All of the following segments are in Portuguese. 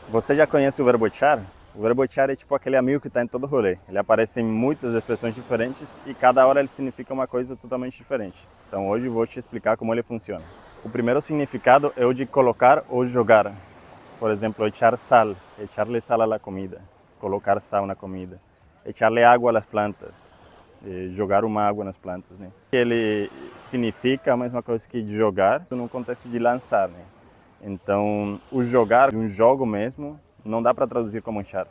Você já conhece o verbo echar? O verbo echar é tipo aquele amigo que está em todo rolê. Ele aparece em muitas expressões diferentes e cada hora ele significa uma coisa totalmente diferente. Então hoje eu vou te explicar como ele funciona. O primeiro significado é o de colocar ou jogar. Por exemplo, echar sal, echarle sal à comida, colocar sal na comida, echarle água às plantas, jogar uma água nas plantas, né? Ele significa a mesma coisa que jogar no contexto de lançar, né? Então, o jogar, um jogo mesmo, não dá para traduzir como echar.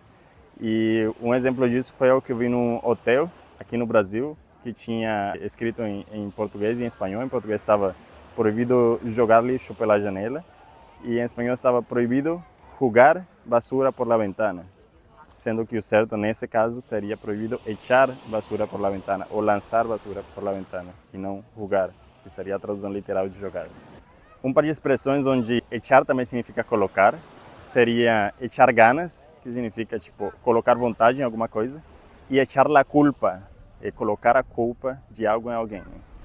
E um exemplo disso foi o que eu vi num hotel aqui no Brasil, que tinha escrito em português e em espanhol. Em português estava proibido jogar lixo pela janela e em espanhol estava proibido jogar basura por la ventana, sendo que o certo nesse caso seria proibido echar basura por la ventana ou lançar basura por la ventana e não jogar, que seria a tradução literal de jogar. Um par de expressões onde echar também significa colocar seria echar ganas, que significa tipo colocar vontade em alguma coisa, e echar la culpa, é colocar a culpa de algo em alguém.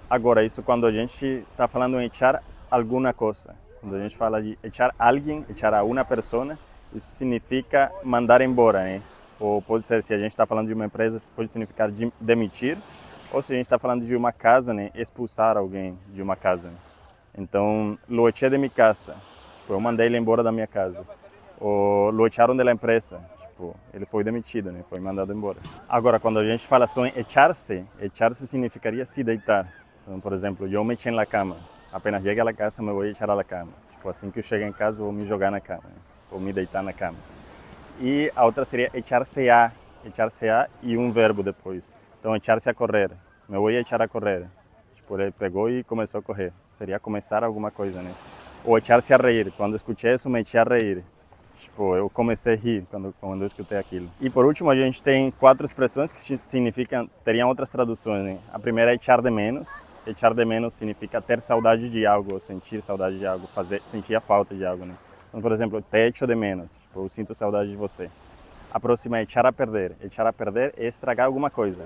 Agora, isso quando a gente está falando em echar alguma coisa. Quando a gente fala de echar alguém, echar a uma pessoa, isso significa mandar embora, né? Ou pode ser, se a gente está falando de uma empresa, pode significar demitir, ou se a gente está falando de uma casa, né? Expulsar alguém de uma casa. Né? Então, lo eché de mi casa. Tipo, eu mandei ele embora da minha casa. Ou lo echaram da empresa. Tipo, ele foi demitido, né? Foi mandado embora. Agora, quando a gente fala só em echar-se significaria se deitar. Então, por exemplo, eu me eché na cama. Apenas cheguei à casa, me vou echar à cama. Tipo, assim que eu chegar em casa, vou me jogar na cama. Né? Vou me deitar na cama. E a outra seria echar-se a. Echar-se a e um verbo depois. Então, echar-se a correr. Me vou echar a correr. Tipo, ele pegou e começou a correr. Seria começar alguma coisa, né? Ou echar-se a rir. Quando escutei isso, me echei a rir. Tipo, eu comecei a rir quando eu escutei aquilo. E por último, a gente tem 4 expressões que significam, teriam outras traduções, né? A primeira é echar de menos. Echar de menos significa ter saudade de algo, ou sentir saudade de algo, sentir a falta de algo, né? Então, por exemplo, te echo de menos. Tipo, eu sinto saudade de você. A próxima é echar a perder. Echar a perder é estragar alguma coisa.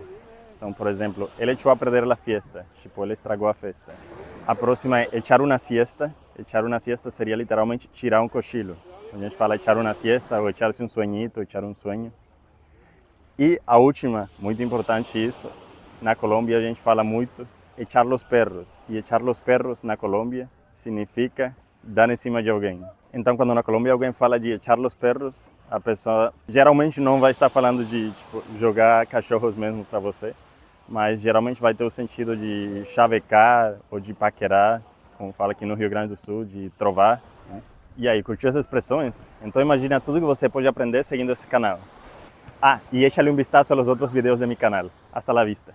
Então, por exemplo, ele echou a perder a fiesta. Tipo, ele estragou a festa. A próxima é echar uma siesta. Echar uma siesta seria literalmente tirar um cochilo. A gente fala echar uma siesta ou echar-se um sonhito, echar um sonho. E a última, muito importante isso, na Colômbia a gente fala muito echar los perros. E echar los perros na Colômbia significa dar em cima de alguém. Então, quando na Colômbia alguém fala de echar los perros, a pessoa geralmente não vai estar falando de tipo, jogar cachorros mesmo para você, mas geralmente vai ter o sentido de chavecar ou de paquerar, como fala aqui no Rio Grande do Sul, de trovar. Né? E aí, curtiu essas expressões? Então imagina tudo que você pode aprender seguindo esse canal. Ah, e échale um vistazo a los outros vídeos de mi canal. Hasta la vista.